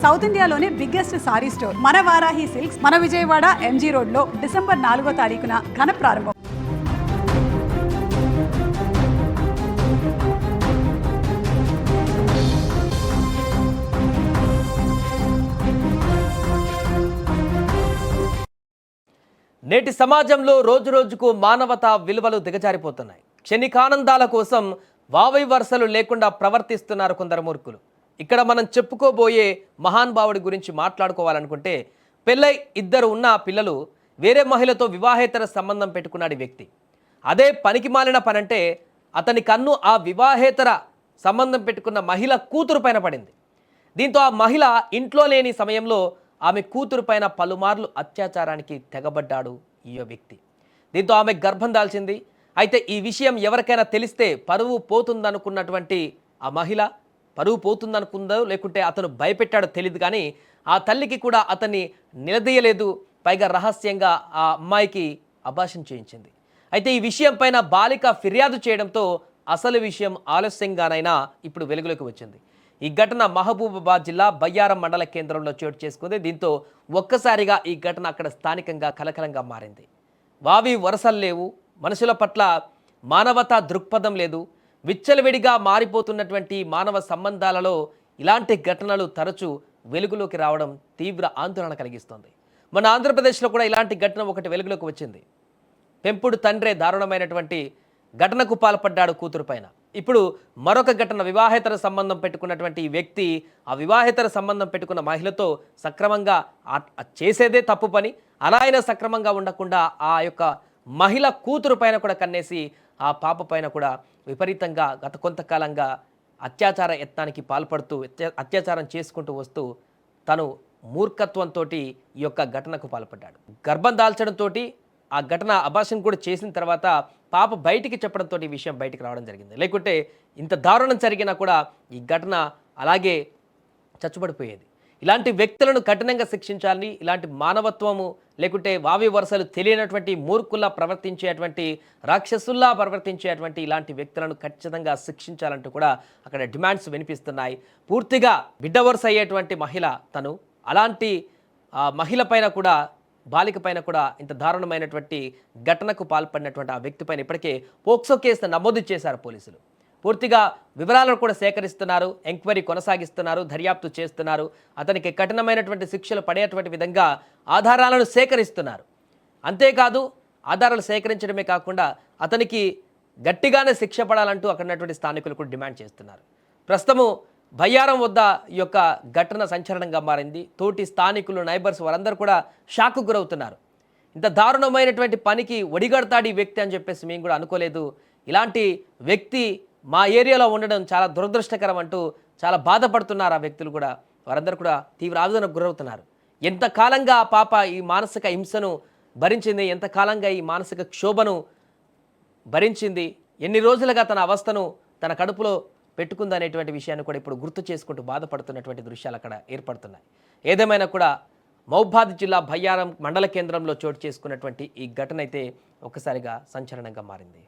South ఇండియాలోనే biggest sorry store మన Varahi silks మన విజయవాడ ఎంజీ రోడ్లో డిసెంబర్ 4వ తారీఖున ఘన ప్రారంభం. నేటి సమాజంలో రోజురోజుకు మానవతా విలువలు దిగజారిపోతున్నాయి. క్షణికానందాల కోసం వావై వరుసలు లేకుండా ప్రవర్తిస్తున్నారు కొందరు మూర్ఖులు. ఇక్కడ మనం చెప్పుకోబోయే మహానుభావుడి గురించి మాట్లాడుకోవాలనుకుంటే, పెళ్ళై ఇద్దరు ఉన్న పిల్లలు వేరే మహిళతో వివాహేతర సంబంధం పెట్టుకున్నాడు వ్యక్తి. అదే పనికి మాలిన పనంటే అతని కన్ను ఆ వివాహేతర సంబంధం పెట్టుకున్న మహిళ కూతురు పైన పడింది. దీంతో ఆ మహిళ ఇంట్లో లేని సమయంలో ఆమె కూతురు పైన పలుమార్లు అత్యాచారానికి తెగబడ్డాడు ఈ వ్యక్తి. దీంతో ఆమె గర్భం దాల్చింది. అయితే ఈ విషయం ఎవరికైనా తెలిస్తే పరువు పోతుందనుకున్నటువంటి ఆ మహిళ పరువు పోతుందనుకుందో లేకుంటే అతను భయపెట్టాడో తెలియదు, కానీ ఆ తల్లికి కూడా అతన్ని నిలదీయలేదు. పైగా రహస్యంగా ఆ అమ్మాయికి అబార్షన్ చేయించింది. అయితే ఈ విషయం పైన బాలిక ఫిర్యాదు చేయడంతో అసలు విషయం ఆలస్యంగానైనా ఇప్పుడు వెలుగులోకి వచ్చింది. ఈ ఘటన మహబూబాబాద్ జిల్లా బయ్యారం మండల కేంద్రంలో చోటు చేసుకుంది. దీంతో ఒక్కసారిగా ఈ ఘటన అక్కడ స్థానికంగా కలకలంగా మారింది. వావి వరసలు లేవు, మనుషుల పట్ల మానవతా దృక్పథం లేదు. విచ్చలవిడిగా మారిపోతున్నటువంటి మానవ సంబంధాలలో ఇలాంటి ఘటనలు తరచూ వెలుగులోకి రావడం తీవ్ర ఆందోళన కలిగిస్తోంది. మన ఆంధ్రప్రదేశ్లో కూడా ఇలాంటి ఘటన ఒకటి వెలుగులోకి వచ్చింది. పెంపుడు తండ్రే దారుణమైనటువంటి ఘటనకు పాల్పడ్డాడు కూతురు పైన. ఇప్పుడు మరొక ఘటన, వివాహేతర సంబంధం పెట్టుకున్నటువంటి ఈ వ్యక్తి ఆ వివాహేతర సంబంధం పెట్టుకున్న మహిళతో సక్రమంగా చేసేదే తప్పు పని, అలా అయినా సక్రమంగా ఉండకుండా ఆ యొక్క మహిళ కూతురు పైన కూడా కన్నేసి ఆ పాప పైన కూడా విపరీతంగా గత కొంతకాలంగా అత్యాచార యత్నానికి పాల్పడుతూ అత్యాచారం చేసుకుంటూ వస్తూ తను మూర్ఖత్వంతో ఈ యొక్క ఘటనకు పాల్పడ్డాడు. గర్భం దాల్చడంతో ఆ ఘటన అబార్షన్ కూడా చేసిన తర్వాత పాప బయటికి చెప్పడంతో ఈ విషయం బయటికి రావడం జరిగింది. లేకుంటే ఇంత దారుణం జరిగినా కూడా ఈ ఘటన అలాగే చచ్చుబడిపోయేది. ఇలాంటి వ్యక్తులను కఠినంగా శిక్షించాలని, ఇలాంటి మానవత్వము లేకుంటే వావి వరుసలు తెలియనటువంటి మూర్ఖుల్లా ప్రవర్తించేటువంటి, రాక్షసుల్లా ప్రవర్తించేటువంటి ఇలాంటి వ్యక్తులను ఖచ్చితంగా శిక్షించాలంటూ కూడా అక్కడ డిమాండ్స్ వినిపిస్తున్నాయి. పూర్తిగా బిడ్డ వరుస అయ్యేటువంటి మహిళ తను, అలాంటి మహిళ పైన కూడా బాలిక పైన కూడా ఇంత దారుణమైనటువంటి ఘటనకు పాల్పడినటువంటి ఆ వ్యక్తి పైన ఇప్పటికే పోక్సో కేసు నమోదు చేశారు పోలీసులు. పూర్తిగా వివరాలను కూడా సేకరిస్తున్నారు, ఎంక్వైరీ కొనసాగిస్తున్నారు, దర్యాప్తు చేస్తున్నారు. అతనికి కఠినమైనటువంటి శిక్షలు పడేటువంటి విధంగా ఆధారాలను సేకరిస్తున్నారు. అంతేకాదు ఆధారాలు సేకరించడమే కాకుండా అతనికి గట్టిగానే శిక్ష పడాలంటూ అక్కడ ఉన్నటువంటి స్థానికులు కూడా డిమాండ్ చేస్తున్నారు. ప్రస్తుతము బయ్యారం వద్ద ఈ యొక్క ఘటన సంచలనంగా మారింది. తోటి స్థానికులు, నైబర్స్ వారందరూ కూడా షాక్కు గురవుతున్నారు. ఇంత దారుణమైనటువంటి పనికి ఒడిగడతాడు ఈ వ్యక్తి అని చెప్పేసి మేము కూడా అనుకోలేదు. ఇలాంటి వ్యక్తి మా ఏరియాలో ఉండడం చాలా దురదృష్టకరం అంటూ చాలా బాధపడుతున్నారు ఆ వ్యక్తులు కూడా. వారందరూ కూడా తీవ్ర ఆవేదనకు గురవుతున్నారు. ఎంతకాలంగా ఆ పాప ఈ మానసిక హింసను భరించింది, ఎంతకాలంగా ఈ మానసిక క్షోభను భరించింది, ఎన్ని రోజులుగా తన అవస్థను తన కడుపులో పెట్టుకుందనేటువంటి విషయాన్ని కూడా ఇప్పుడు గుర్తు చేసుకుంటూ బాధపడుతున్నటువంటి దృశ్యాలు అక్కడ ఏర్పడుతున్నాయి. ఏదేమైనా కూడా మహబూబాబాద్ జిల్లా బయ్యారం మండల కేంద్రంలో చోటు చేసుకున్నటువంటి ఈ ఘటన అయితే ఒక్కసారిగా సంచలనంగా మారింది.